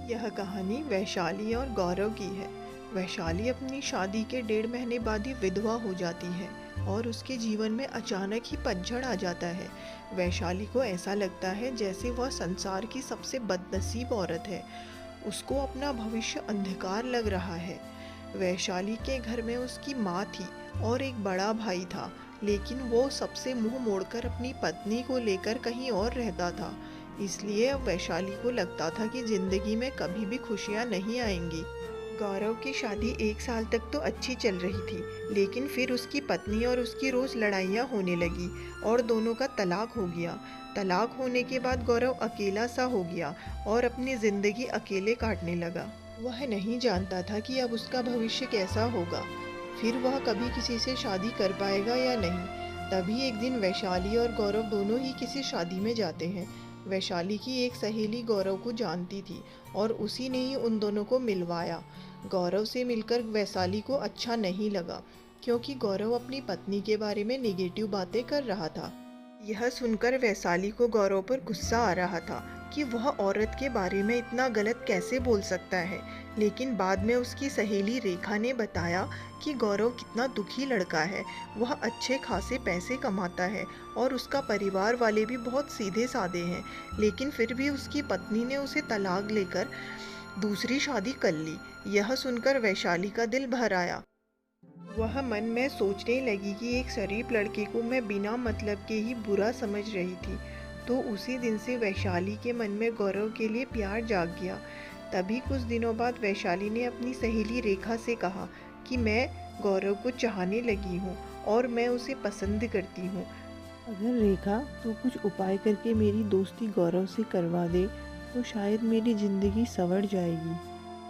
यह कहानी वैशाली और गौरव की है। वैशाली अपनी शादी के 1.5 महीने बाद ही विधवा हो जाती है और उसके जीवन में अचानक ही पतझड़ आ जाता है। वैशाली को ऐसा लगता है जैसे वह संसार की सबसे बदनसीब औरत है। उसको अपना भविष्य अंधकार लग रहा है। वैशाली के घर में उसकी माँ थी और एक बड़ा भाई था, लेकिन वो सबसे मुंह मोड़कर अपनी पत्नी को लेकर कहीं और रहता था। इसलिए अब वैशाली को लगता था कि जिंदगी में कभी भी खुशियां नहीं आएंगी। गौरव की शादी 1 साल तक तो अच्छी चल रही थी, लेकिन फिर उसकी पत्नी और उसकी रोज लड़ाइयाँ होने लगी और दोनों का तलाक हो गया। तलाक होने के बाद गौरव अकेला सा हो गया और अपनी जिंदगी अकेले काटने लगा। वह नहीं जानता था कि अब उसका भविष्य कैसा होगा, फिर वह कभी किसी से शादी कर पाएगा या नहीं। तभी एक दिन वैशाली और गौरव दोनों ही किसी शादी में जाते हैं। वैशाली की एक सहेली गौरव को जानती थी और उसी ने ही उन दोनों को मिलवाया। गौरव से मिलकर वैशाली को अच्छा नहीं लगा, क्योंकि गौरव अपनी पत्नी के बारे में नेगेटिव बातें कर रहा था। यह सुनकर वैशाली को गौरव पर गुस्सा आ रहा था कि वह औरत के बारे में इतना गलत कैसे बोल सकता है। लेकिन बाद में उसकी सहेली रेखा ने बताया कि गौरव कितना दुखी लड़का है। वह अच्छे खासे पैसे कमाता है और उसका परिवार वाले भी बहुत सीधे साधे हैं, लेकिन फिर भी उसकी पत्नी ने उसे तलाक लेकर दूसरी शादी कर ली। यह सुनकर वैशाली का दिल भर आया। वह मन में सोचने लगी कि एक शरीफ लड़के को मैं बिना मतलब के ही बुरा समझ रही थी। तो उसी दिन से वैशाली के मन में गौरव के लिए प्यार जाग गया। तभी कुछ दिनों बाद वैशाली ने अपनी सहेली रेखा से कहा कि मैं गौरव को चाहने लगी हूँ और मैं उसे पसंद करती हूँ। अगर रेखा तू कुछ उपाय करके मेरी दोस्ती गौरव से करवा दे तो शायद मेरी ज़िंदगी संवर जाएगी।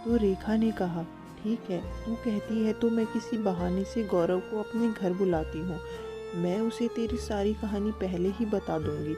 तो रेखा ने कहा, ठीक है, तू कहती है तो मैं किसी बहाने से गौरव को अपने घर बुलाती हूँ। मैं उसे तेरी सारी कहानी पहले ही बता दूंगी,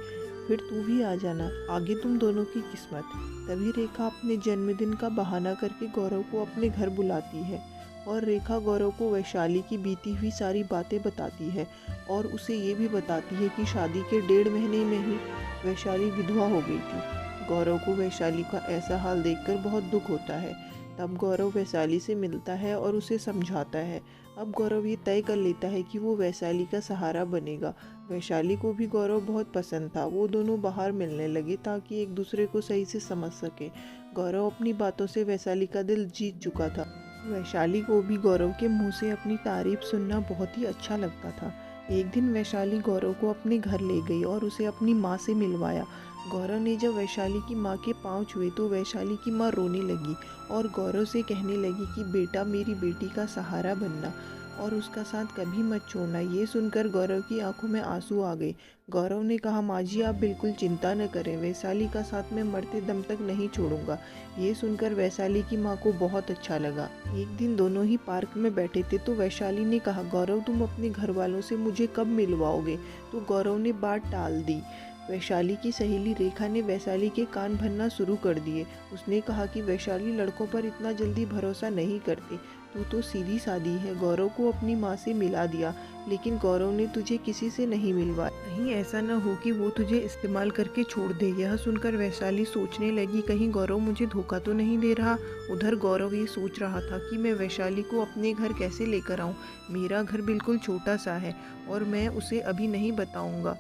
फिर तू भी आ जाना, आगे तुम दोनों की किस्मत। तभी रेखा अपने जन्मदिन का बहाना करके गौरव को अपने घर बुलाती है और रेखा गौरव को वैशाली की बीती हुई सारी बातें बताती है और उसे ये भी बताती है कि शादी के 1.5 महीने में ही वैशाली विधवा हो गई थी। गौरव को वैशाली का ऐसा हाल देखकर बहुत दुख होता है। तब गौरव वैशाली से मिलता है और उसे समझाता है। अब गौरव ये तय कर लेता है कि वो वैशाली का सहारा बनेगा। वैशाली को भी गौरव बहुत पसंद था। वो दोनों बाहर मिलने लगे ताकि एक दूसरे को सही से समझ सके। गौरव अपनी बातों से वैशाली का दिल जीत चुका था। वैशाली को भी गौरव के मुंह से अपनी तारीफ सुनना बहुत ही अच्छा लगता था। एक दिन वैशाली गौरव को अपने घर ले गई और उसे अपनी माँ से मिलवाया। गौरव ने जब वैशाली की माँ के पाँव छुए तो वैशाली की माँ रोने लगी और गौरव से कहने लगी कि बेटा मेरी बेटी का सहारा बनना और उसका साथ कभी मत छोड़ना। ये सुनकर गौरव की आंखों में आंसू आ गए। गौरव ने कहा, माँ जी आप बिल्कुल चिंता न करें, वैशाली का साथ मैं मरते दम तक नहीं छोड़ूंगा। ये सुनकर वैशाली की माँ को बहुत अच्छा लगा। एक दिन दोनों ही पार्क में बैठे थे तो वैशाली ने कहा, गौरव तुम अपने घर वालों से मुझे कब मिलवाओगे? तो गौरव ने बात टाल दी। वैशाली की सहेली रेखा ने वैशाली के कान भरना शुरू कर दिए। उसने कहा कि वैशाली लड़कों पर इतना जल्दी भरोसा नहीं करती, तू तो सीधी सादी है। गौरव को अपनी माँ से मिला दिया, लेकिन गौरव ने तुझे किसी से नहीं मिलवाया। कहीं ऐसा न हो कि वो तुझे इस्तेमाल करके छोड़ दे। यह सुनकर वैशाली सोचने लगी, कहीं गौरव मुझे धोखा तो नहीं दे रहा। उधर गौरव ये सोच रहा था कि मैं वैशाली को अपने घर कैसे लेकर आऊँ। मेरा घर बिल्कुल छोटा सा है और मैं उसे अभी नहीं बताऊँगा।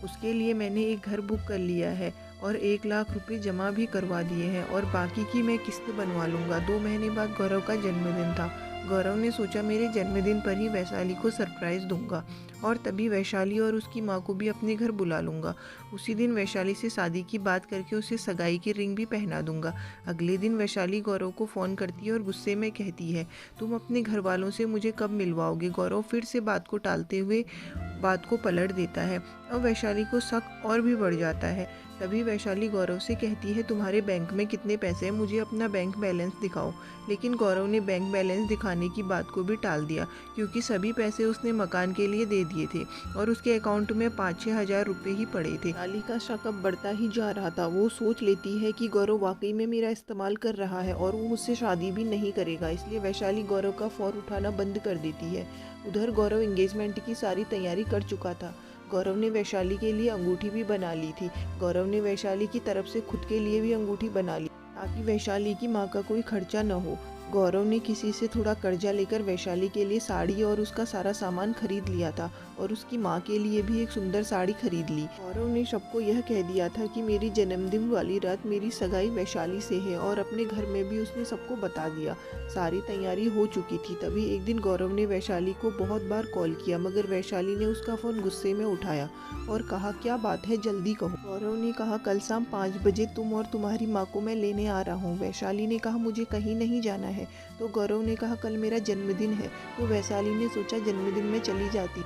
उसके लिए मैंने एक घर बुक कर लिया है और 1 लाख रुपए जमा भी करवा दिए हैं और बाकी की मैं किस्त बनवा लूँगा। 2 महीने बाद गौरव का जन्मदिन था। गौरव ने सोचा मेरे जन्मदिन पर ही वैशाली को सरप्राइज़ दूंगा और तभी वैशाली और उसकी माँ को भी अपने घर बुला लूँगा। उसी दिन वैशाली से शादी की बात करके उसे सगाई की रिंग भी पहना दूंगा। अगले दिन वैशाली गौरव को फ़ोन करती है और गुस्से में कहती है, तुम अपने घर वालों से मुझे कब मिलवाओगे? गौरव फिर से बात को टालते हुए बात को पलट देता है और वैशाली को शक और भी बढ़ जाता है। तभी वैशाली गौरव से कहती है, तुम्हारे बैंक में कितने पैसे हैं? मुझे अपना बैंक बैलेंस दिखाओ। लेकिन गौरव ने बैंक बैलेंस दिखाने की बात को भी टाल दिया, क्योंकि सभी पैसे उसने मकान के लिए दे दिए थे और उसके अकाउंट में 5-6 हज़ार रुपये ही पड़े थे। वैशाली का शक अब बढ़ता ही जा रहा था। वो सोच लेती है कि गौरव वाकई में मेरा इस्तेमाल कर रहा है और वो मुझसे शादी भी नहीं करेगा। इसलिए वैशाली गौरव का फ़ोन उठाना बंद कर देती है। उधर गौरव एंगेजमेंट की सारी तैयारी कर चुका था। गौरव ने वैशाली के लिए अंगूठी भी बना ली थी। गौरव ने वैशाली की तरफ से खुद के लिए भी अंगूठी बना ली। ताकि वैशाली की माँ का कोई खर्चा न हो। गौरव ने किसी से थोड़ा कर्जा लेकर वैशाली के लिए साड़ी और उसका सारा सामान खरीद लिया था और उसकी माँ के लिए भी एक सुंदर साड़ी खरीद ली। गौरव ने सबको यह कह दिया था कि मेरी जन्मदिन वाली रात मेरी सगाई वैशाली से है और अपने घर में भी उसने सबको बता दिया। सारी तैयारी हो चुकी थी। तभी एक दिन गौरव ने वैशाली को बहुत बार कॉल किया, मगर वैशाली ने उसका फ़ोन गुस्से में उठाया और कहा, क्या बात है, जल्दी कहो। गौरव ने कहा, कल शाम 5 बजे तुम और तुम्हारी माँ को मैं लेने आ रहा हूँ। वैशाली ने कहा, मुझे कहीं नहीं जाना है। तो गौरव ने कहा, कल मेरा जन्मदिन है। तो वैशाली ने सोचा जन्मदिन में चली जाती।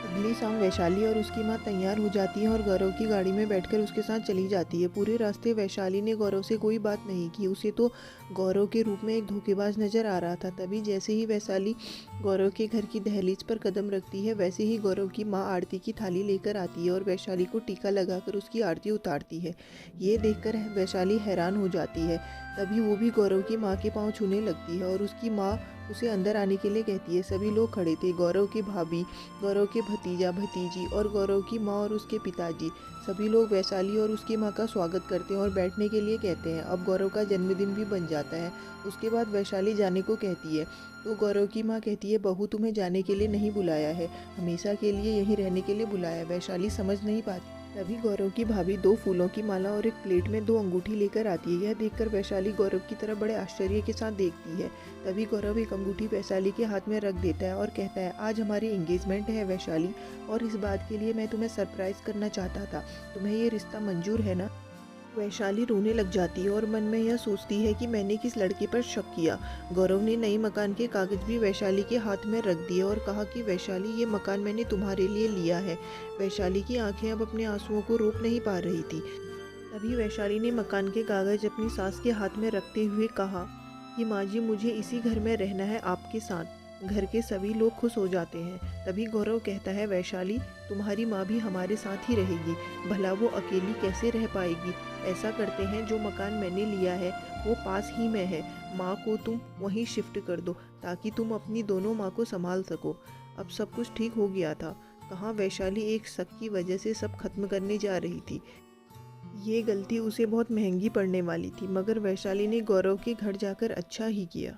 अगली शाम वैशाली और उसकी माँ तैयार हो जाती है और गौरव की गाड़ी में बैठकर उसके साथ चली जाती है। पूरे रास्ते वैशाली ने गौरव से कोई बात नहीं की। उसे तो गौरव के रूप में एक धोखेबाज नजर आ रहा था। तभी जैसे ही वैशाली गौरव के घर की दहलीज पर कदम रखती है, वैसे ही गौरव की माँ आरती की थाली लेकर आती है और वैशाली को टीका लगाकर उसकी आरती उतारती है। ये देखकर वैशाली हैरान हो जाती है। तभी वो भी गौरव की माँ के पाँव छूने लगती है और उसकी माँ उसे अंदर आने के लिए कहती है। सभी लोग खड़े थे, गौरव की भाभी, गौरव के भतीजा भतीजी और गौरव की माँ और उसके पिताजी। सभी लोग वैशाली और उसकी माँ का स्वागत करते हैं और बैठने के लिए कहते हैं। अब गौरव का जन्मदिन भी बन जाता है। उसके बाद वैशाली जाने को कहती है तो गौरव की माँ कहती है, बहू तुम्हें जाने के लिए नहीं बुलाया है, हमेशा के लिए यहीं रहने के लिए बुलाया है। वैशाली समझ नहीं पाती। तभी गौरव की भाभी 2 फूलों की माला और एक प्लेट में 2 अंगूठी लेकर आती है। यह देखकर वैशाली गौरव की तरफ बड़े आश्चर्य के साथ देखती है। तभी गौरव एक अंगूठी वैशाली के हाथ में रख देता है और कहता है, आज हमारी एंगेजमेंट है वैशाली, और इस बात के लिए मैं तुम्हें सरप्राइज करना चाहता था। तुम्हें ये रिश्ता मंजूर है ना? वैशाली रोने लग जाती है और मन में यह सोचती है कि मैंने किस लड़के पर शक किया। गौरव ने नए मकान के कागज भी वैशाली के हाथ में रख दिए और कहा कि वैशाली, ये मकान मैंने तुम्हारे लिए लिया है। वैशाली की आंखें अब अपने आंसुओं को रोक नहीं पा रही थी। तभी वैशाली ने मकान के कागज अपनी सास के हाथ में रखते हुए कहा कि माँ जी, मुझे इसी घर में रहना है आपके साथ। घर के सभी लोग खुश हो जाते हैं। तभी गौरव कहता है, वैशाली, तुम्हारी माँ भी हमारे साथ ही रहेगी, भला वो अकेली कैसे रह पाएगी। ऐसा करते हैं, जो मकान मैंने लिया है वो पास ही में है, माँ को तुम वहीं शिफ्ट कर दो ताकि तुम अपनी दोनों माँ को संभाल सको। अब सब कुछ ठीक हो गया था। कहाँ वैशाली एक शक की वजह से सब खत्म करने जा रही थी। ये गलती उसे बहुत महंगी पड़ने वाली थी, मगर वैशाली ने गौरव के घर जाकर अच्छा ही किया।